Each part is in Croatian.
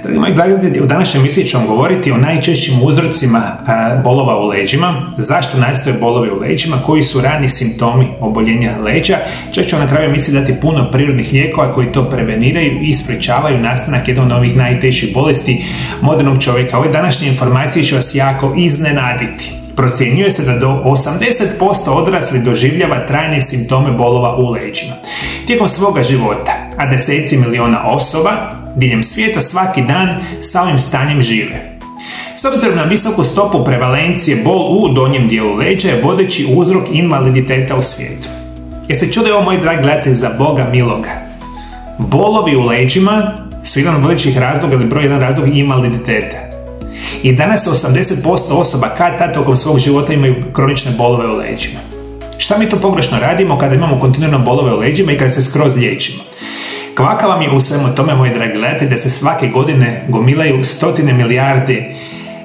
Dragi moji gledatelji, u današnjoj emisiji ću vam govoriti o najčešćim uzrocima bolova u leđima, zašto nastaju bolovi u leđima, koji su rani simptomi oboljenja leđa. Čak ću vam na kraju emisije dati puno prirodnih lijekova koji to preveniraju i sprečavaju nastanak jednog od ovih najtežih bolesti modernog čovjeka. Ove današnje informacije će vas jako iznenaditi. Procjenjuje se da do 80% odraslih doživljava trajne simptome bolova u leđima tijekom svoga života, a deseci miliona osoba diljem svijeta svaki dan sa ovim stanjem žive. S obzirom na visoku stopu prevalencije, bol u donjem dijelu leđa je vodeći uzrok invaliditeta u svijetu. Jeste čuli ovo, moji dragi gledatelji, za Boga miloga? Bolovi u leđima su jedan od vodećih razloga ili broj jedan razlog invaliditeta. I danas 80% osoba kad tokom svog života imaju kronične bolove u leđima. Šta mi to pogrešno radimo kada imamo kontinuirano bolove u leđima i kada se skroz liječimo? Kvaka vam je u svemu tome, moji dragi gledatelji, da se svake godine gomilaju stotine milijardi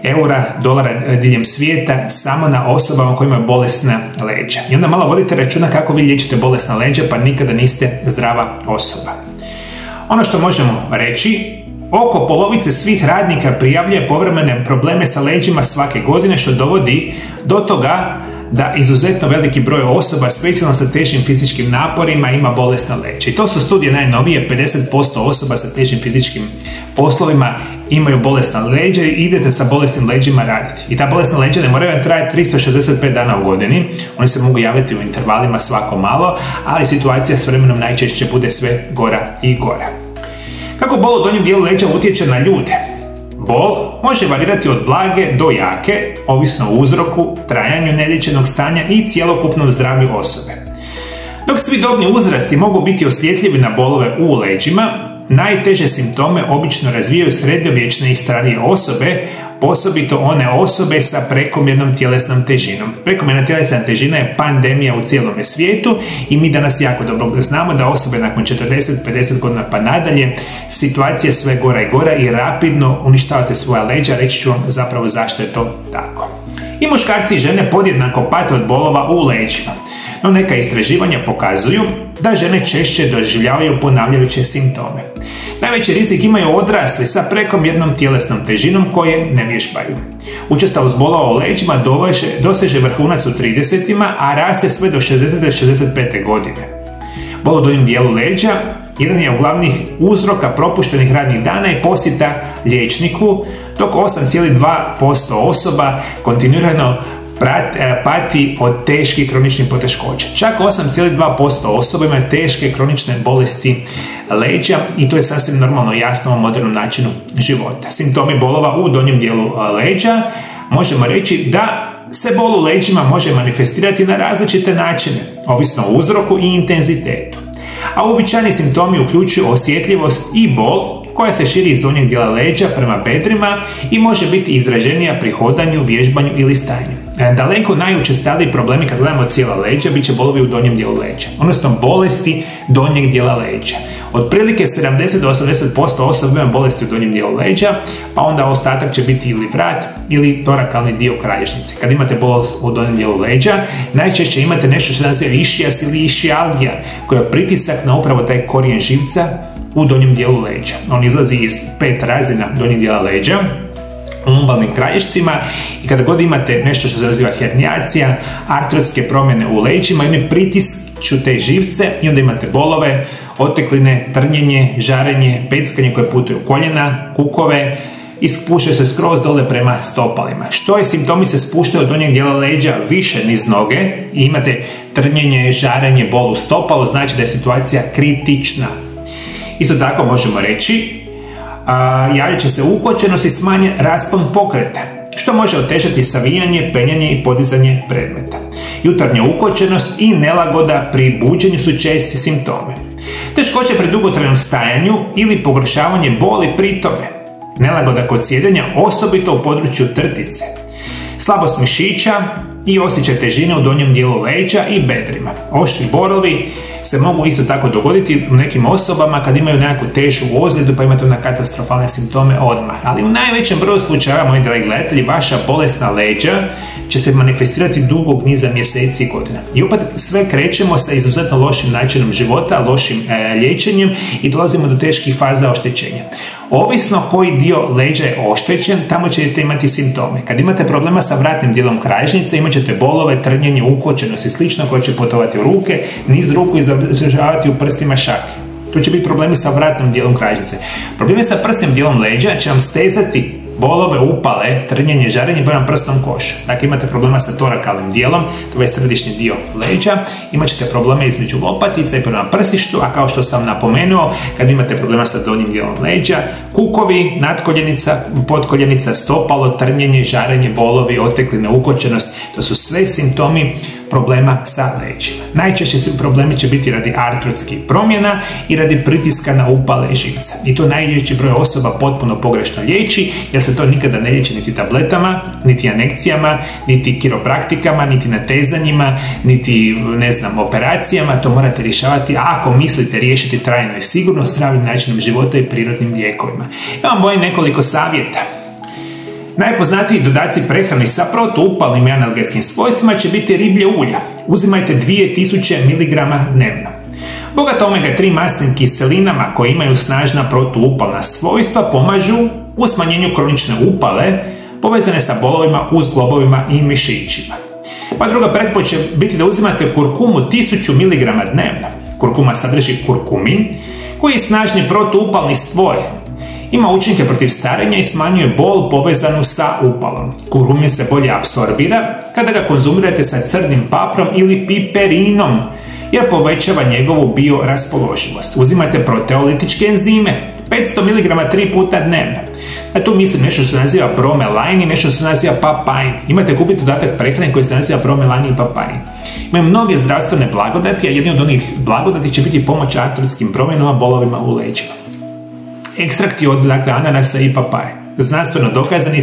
eura, dolara diljem svijeta samo na osobama koji imaju bolesna leđa. I onda malo vodite računa kako vi liječite bolesna leđa, pa nikada niste zdrava osoba. Ono što možemo reći, oko polovice svih radnika prijavljuje povremene probleme sa leđima svake godine, što dovodi do toga da izuzetno veliki broj osoba, specijalno sa teškim fizičkim naporima, ima bolesna leđa. I to su studije najnovije, 50% osoba sa teškim fizičkim poslovima imaju bolesna leđa i idete sa bolesnim leđima raditi. I ta bolesna leđa ne moraju trajati 365 dana u godini, oni se mogu javiti u intervalima svako malo, ali situacija s vremenom najčešće bude sve gora i gora. Kako bol u donjem dijelu leđa utječe na ljude? Bol može varirati od blage do jake, ovisno o uzroku, trajanju neliječenog stanja i cjelokupnom zdravlju osobe. Dok svi dobni uzrasti mogu biti osjetljivi na bolove u leđima, najteže simptome obično razvijaju srednjovječne i starije osobe, osobito one osobe sa prekomjernom tjelesnom težinom. Prekomjerna tjelesna težina je pandemija u cijelome svijetu i mi danas jako dobro znamo da osobe nakon 40-50 godina pa nadalje situacija sve gora i gora i rapidno uništavate svoja leđa. Reći ću vam zapravo zašto je to tako. I muškarci i žene podjednako pate od bolova u leđima, no neka istraživanja pokazuju da žene češće doživljavaju ponavljajuće simptome. Najveći rizik imaju odrasli sa prekomjernom tjelesnom težinom koje ne vježbaju. Učestalost bolova u leđima doseže vrhunac u 30-ima, a raste sve do 60-65 godine. Bol u donjem dijelu leđa jedan je od glavnih uzroka propuštenih radnih dana i posjeta liječniku, dok 8,2% osoba kontinuirano pati od teških kroničnih poteškoća. Čak 8,2% osoba imaju teške kronične bolesti leđa i to je sasvim normalno, jasno u modernom načinu života. Simptomi bolova u donjem dijelu leđa možemo reći da se bol u leđima može manifestirati na različite načine, ovisno o uzroku i intenzitetu. A uobičajeni simptomi uključuju osjetljivost i bol koja se širi iz donjeg dijela leđa prema bedrima i može biti izraženija pri hodanju, vježbanju ili stajanju. Daleko najučestaliji problemi kad gledamo cijela leđa bit će bolovi u donjem dijelu leđa, odnosno bolesti donjeg dijela leđa. Otprilike 70 do 80% osoba ima bolesti u donjem dijelu leđa, pa onda ostatak će biti ili vrat ili torakalni dio kralježnice. Kad imate bolest u donjem dijelu leđa, najčešće imate nešto što se naziva išias ili išialgija, koja je pritisak na upravo taj korijen živca u donjem dijelu leđa. On izlazi iz 5 razina donjeg dijela leđa, u lumbalnim kralješcima, i kada god imate nešto što se naziva hernijacija, artrotske promjene u leđima, oni pritišću te živce i onda imate bolove, otekline, trnjenje, žarenje, peckanje koje putuje u koljena, kukove i spuštaju se skroz dole prema stopalima. Što je simptomi se spuštaju od donjeg dijela leđa više niz noge i imate trnjenje, žarenje, bol u stopalu, znači da je situacija kritična. Isto tako možemo reći, javljat će se ukočenost i smanjen raspon pokreta, što može otežati savijanje, penjanje i podizanje predmeta. Jutarnja ukočenost i nelagoda pri buđenju su česti simptomi. Teškoće pri dugotrajnom stajanju ili pogoršavanje boli pri tome. Nelagoda kod sjedenja, osobito u području trtice. Slabost mišića i osjećaj težine u donjem dijelu leđa i bedrima. Oštri bolovi, se mogu isto tako dogoditi u nekim osobama kad imaju nekakvu težu ozljedu pa imate na katastrofalne simptome odmah. Ali u najvećem broju slučajeva, moji dragi gledatelji, vaša bolesna leđa će se manifestirati dugog niza mjeseci i godina. I opet sve krećemo sa izuzetno lošim načinom života, lošim liječenjem i dolazimo do teških faza oštećenja. Ovisno koji dio leđa je oštećen, tamo ćete imati simptome. Kad imate problema sa vratnim dijelom kralježnice, imat ćete bolove, trnjenje, ukočenost i slično koje će putovati u ruke, niz ruku i zadržavati u prstima šake. Tu će biti problemi sa vratnim dijelom kralježnice. Problemi sa prsnim dijelom leđa će vam stezati bolove, upale, trnjenje, žarenje prema prsnom košu. Dakle, imate problema sa torakalnim dijelom, to je središnji dio leđa, imat ćete probleme između lopatica i prema prsištu, a kao što sam napomenuo, kad imate problema sa donjim dijelom leđa, kukovi, nadkoljenica, podkoljenica, stopalo, trnjenje, žarenje, bolovi, otekline, ukočenost, to su sve simptomi problema sa leđima. Najčešće problemi će biti radi artrotskih promjena i radi pritiska na upale živca. I to najveći broj osoba potpuno pogrešno liječi, jer se to nikada ne liječi niti tabletama, niti anekcijama, niti kiropraktikama, niti natezanjima, niti, operacijama. To morate rješavati ako mislite riješiti trajno i sigurno zdravim načinom života i prirodnim lijekovima. Ja vam bojim nekoliko savjeta. Najpoznatiji dodaci prehrani sa protuupalnim i analgetskim svojstvima će biti riblje ulja. Uzimajte 2000 mg dnevno. Bogata omega-3 masnim kiselinama koje imaju snažna protuupalna svojstva pomažu u smanjenju kronične upale povezane sa bolovima u zglobovima i mišićima. Pa druga pretpostavka će biti da uzimate kurkumu 1000 mg dnevno. Kurkuma sadrži kurkumin koji je snažni protuupalni spoj. Ima učinke protiv starenja i smanjuje bol povezanu sa upalom. Kurkumin se bolje apsorbira kada ga konzumirate sa crnim paprom ili piperinom, jer povećava njegovu bioraspoloživost. Uzimajte proteolitičke enzime, 500 mg 3 puta dnevno. A tu mislim nešto što se naziva bromelain i nešto što se naziva papain. Imate kupiti dodatak prehrane koji se naziva bromelain i papain. Imaju mnoge zdravstvene blagodati, a jedni od onih blagodati će biti pomoć artrotskim promjenama, bolovima u leđima. Ekstrakti od ananasa i papaje. Znanstveno dokazani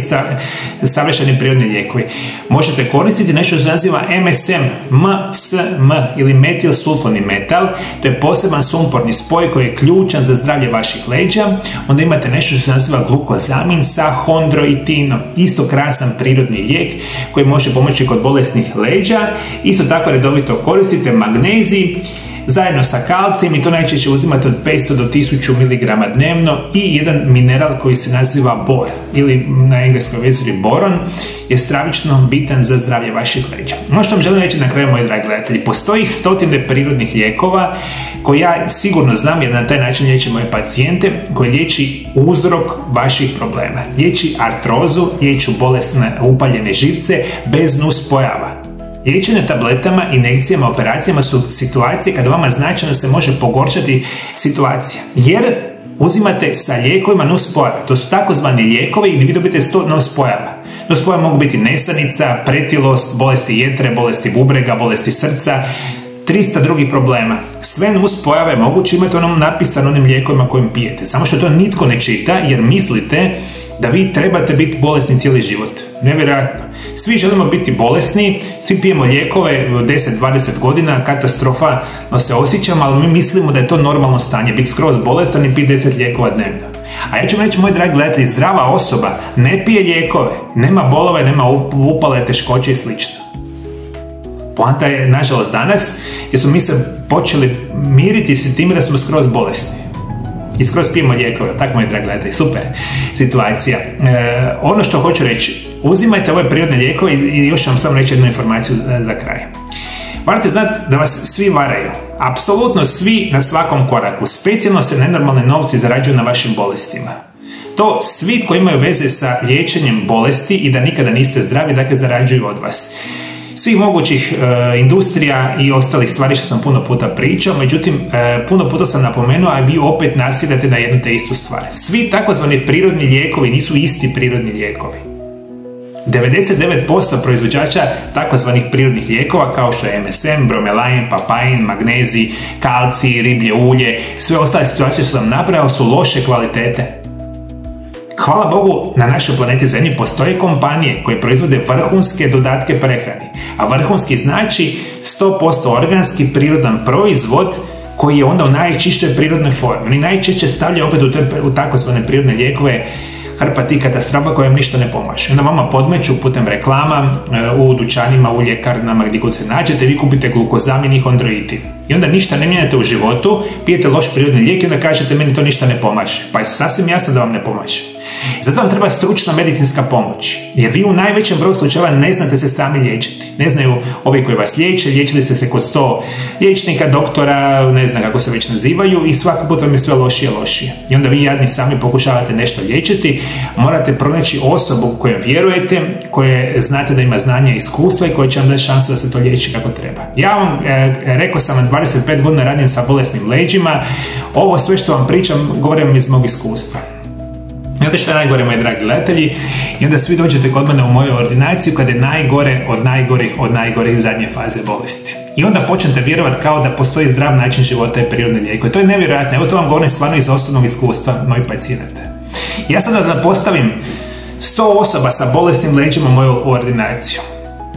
savršeni prirodni lijekovi. Možete koristiti nešto što se naziva MSM, MSM ili metilsulfoni metal. To je poseban sumporni spoj koji je ključan za zdravlje vaših leđa. Onda imate nešto što se naziva glukozamin sa hondroitinom. Isto krasan prirodni lijek koji može pomoći kod bolesnih leđa. Isto tako redovito koristite magnezij zajedno sa kalcijem i to najčešće uzimate od 500 do 1000 mg dnevno i jedan mineral koji se naziva bor ili na engleskoj verziji boron je stravično bitan za zdravlje vaših leđa. Ono što vam želim reći na kraju, moji dragi gledatelji, postoji stotine prirodnih lijekova koje ja sigurno znam jer na taj način liječim moje pacijente, koji liječi uzrok vaših problema. Liječi artrozu, liječi bolesne upaljene živce bez nuspojava. Liječenje tabletama, injekcijama, operacijama su situacije kada vama značajno se može pogoršati situacija, jer uzimate sa lijekovima nuspojave. To su takozvani lijekovi i vi dobite 100 nuspojava. Nuspojave mogu biti nesanica, pretilost, bolesti jetre, bolesti bubrega, bolesti srca, 300 drugih problema. Sve nuspojave moguće imate napisano onim lijekovima kojim pijete. Samo što to nitko ne čita jer mislite da vi trebate biti bolesni cijeli život. Nevjerojatno. Svi želimo biti bolesni, svi pijemo lijekove 10-20 godina, katastrofalno se osjećamo, ali mi mislimo da je to normalno stanje, biti skroz bolestan i piti 10 lijekova dnevno. A ja ću vam reći, moji dragi gledatelji, zdrava osoba ne pije lijekove, nema bolove, nema upale, teškoće i slično. Poanta je, nažalost, danas, jer smo mi se počeli miriti s time da smo skroz bolesni. I skroz pijemo lijekove, tako moji dragi gledatelji, super situacija. Ono što hoću reći, uzimajte ove prirodne lijekove i još ću vam samo reći jednu informaciju za kraj. Morate znati da vas svi varaju, apsolutno svi na svakom koraku, specijalno se nenormalne novci zarađuju na vašim bolestima. To svi koji imaju veze sa liječenjem bolesti i da nikada niste zdravi, dakle zarađuju od vas. Svih mogućih industrija i ostalih stvari što sam puno puta pričao, međutim puno puta sam napomenuo, a vi opet nasjedate na jednu te istu stvar. Svi takozvani prirodni lijekovi nisu isti prirodni lijekovi. 99% proizvođača takozvanih prirodnih lijekova kao što je MSM, bromelain, papain, magnezij, kalcij, riblje ulje, sve ostale situacije što sam nabrao su loše kvalitete. Hvala Bogu, na našoj planeti Zemlji postoje kompanije koje proizvode vrhunske dodatke prehrani, a vrhunski znači 100% organski prirodan proizvod koji je onda u najčišćoj prirodnoj formi. Oni najčešće stavljaju opet u takozvane prirodne lijekove hrpa tih katastrofa koja im ništa ne pomaže. Onda vama podmeću putem reklama u dućanima, u ljekarnama, gdje god se nađete, vi kupite glukozamin i hondroitin. I onda ništa ne mijenjate u životu, pijete loš prirodni lijek i onda kažete meni to ništa ne pomaže. Pa je sasvim jasno da vam ne pomaže. Zato vam treba stručna medicinska pomoć, jer vi u najvećem broju slučajeva ne znate se sami liječiti. Ne znaju ovi koji vas liječe, liječili ste se kod 100 liječnika, doktora, ne znam kako se već nazivaju i svaki put vam je sve lošije i lošije. I onda vi jadni sami pokušavate nešto liječiti, morate pronaći osobu kojoj vjerujete, koje znate da ima znanja i iskustva i koja će vam dati šansu da se to liječi kako treba. Ja vam, rekao sam vam, 25 godina radim sa bolesnim leđima, ovo sve što vam pričam govorim iz mog iskustva. Znate što je najgore, moji dragi gledatelji? I onda svi dođete kod mene u moju ordinaciju kada je najgore od najgorih zadnje faze bolesti. I onda počnete vjerovati kao da postoji zdrav način života i prirodne lijekove. To je nevjerojatno. Evo to vam govorim stvarno iz osobnog iskustva mojih pacijenata. Ja sada da postavim 100 osoba sa bolesnim leđima u moju ordinaciju.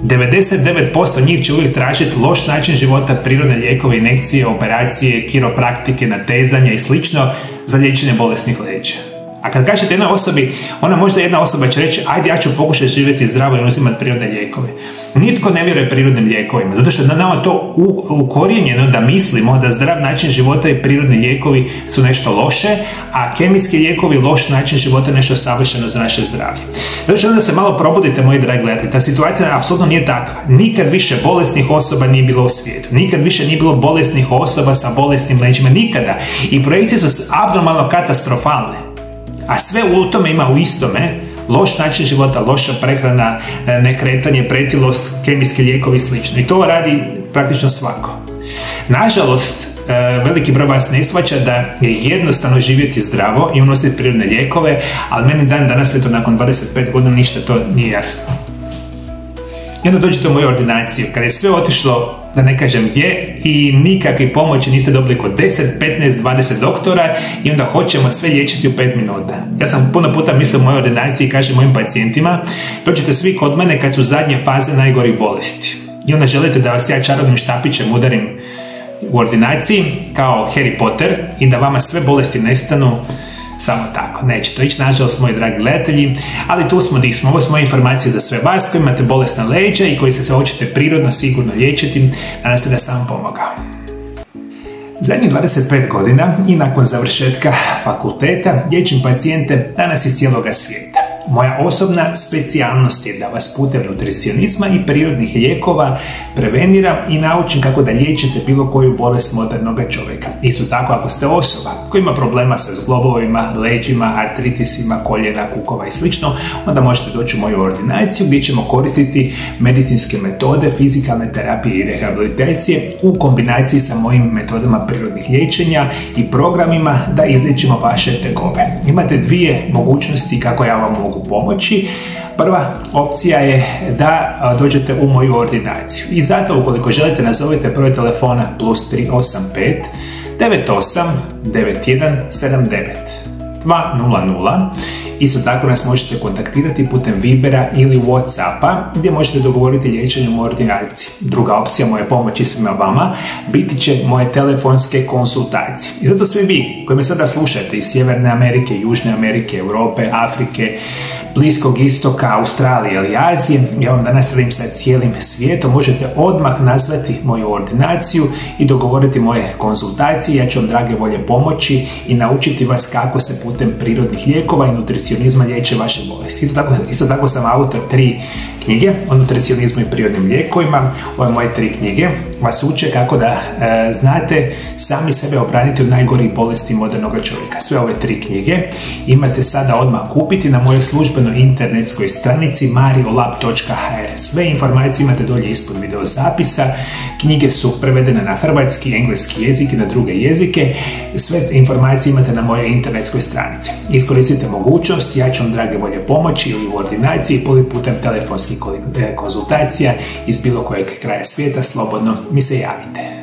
99% njih će uvijek tražiti loš način života, prirodne lijekove, injekcije, operacije, kiropraktike, natezanja i slično za liječenje bolesnih leđa. A kad kažete jednoj osobi, ona možda jedna osoba će reći ajde ja ću pokušati živjeti zdravo i uzimati prirodne lijekove. Nitko ne vjeruje prirodnim lijekovima, zato što je na nama to ukorijenjeno da mislimo da zdrav način života i prirodni lijekovi su nešto loše, a kemijski lijekovi loš način života nešto savršeno za naše zdravlje. Zato što onda se malo probudite, moji dragi gledatelji, ta situacija apsolutno nije takva. Nikad više bolesnih osoba nije bilo u svijetu. Nikad više nije bilo bolesnih osoba sa bolesnim leđima. Nikada. I projekcije su abnormalno katastrofalne. A sve u tome ima u istome loš način života, loša prehrana, nekretanje, pretilost, kemijski lijekovi i sl. I to radi praktično svako. Nažalost, veliki broj vas ne shvaća da je jednostavno živjeti zdravo i unositi prirodne lijekove, ali meni dan danas, eto nakon 25 godina, ništa to nije jasno. I onda dođete u moju ordinaciju, kada je sve otišlo, da ne kažem gdje, i nikakve pomoći niste dobili kod 10, 15, 20 doktora i onda hoćemo sve liječiti u 5 minuta. Ja sam puno puta mislio u mojoj ordinaciji i kažem mojim pacijentima, dođete svi kod mene kad su zadnje faze najgorih bolesti. I onda želite da vas ja čarobnim štapićem udarim u ordinaciji kao Harry Potter i da vama sve bolesti nestanu. Samo tako, neće to ići, nažalost, moji dragi gledatelji, ali tu smo gdje smo. Ovo su moje informacije za sve vas koji imate bolesna leđa i koji se hoćete prirodno, sigurno liječiti, nadam se da sam pomogao. Zadnjih 25 godina i nakon završetka fakulteta liječim pacijente danas iz cijeloga svijeta. Moja osobna specijalnost je da vas putem nutricionizma i prirodnih lijekova preveniram i naučim kako da liječite bilo koju bolest modernog čovjeka. Isto tako, ako ste osoba koja ima problema sa zglobovima, leđima, artritisima, koljena, kukova i sl., onda možete doći u moju ordinaciju gdje ćemo koristiti medicinske metode, fizikalne terapije i rehabilitacije u kombinaciji sa mojim metodama prirodnih liječenja i programima da izliječimo vaše tegobe. Imate dvije mogućnosti kako ja vam mogu pomoći. Prva opcija je da dođete u moju ordinaciju i zato ukoliko želite nazovite broj telefona +385 98 91 79 200. Isto tako nas možete kontaktirati putem Vibera ili Whatsappa gdje možete dogovoriti liječenje u ordinaciji. Druga opcija moje pomoći svima vama biti će moje telefonske konsultacije. I zato svi vi koji me sada slušate iz Sjeverne Amerike, Južne Amerike, Europe, Afrike, Bliskog istoka, Australije ili Azije, ja vam danas radim sa cijelim svijetom, možete odmah nazvati moju ordinaciju i dogovoriti moje konsultacije. Ja ću vam drage volje pomoći i naučiti vas kako se putem prirodnih lijekova i nutricionizma liječe vaše bolesti. Isto tako sam autor 3 knjige o nutricionizmu i prirodnim lijekovima. Ove moje 3 knjige vas uče kako da znate sami sebe obraniti od najgorih bolesti modernog čovjeka. Sve ove 3 knjige imate sada odmah kupiti na mojoj službenoj internetskoj stranici mariolab.hr. Sve informacije imate dolje ispod video zapisa. Knjige su prevedene na hrvatski, engleski jezik i na druge jezike. Sve informacije imate na mojoj internetskoj stranici. Iskoristite mogućnost, ja ću vam drage volje pomoći ili u ordinaciji ili putem telefonskih konzultacija iz bilo kojeg kraja svijeta, slobodno mi se javite.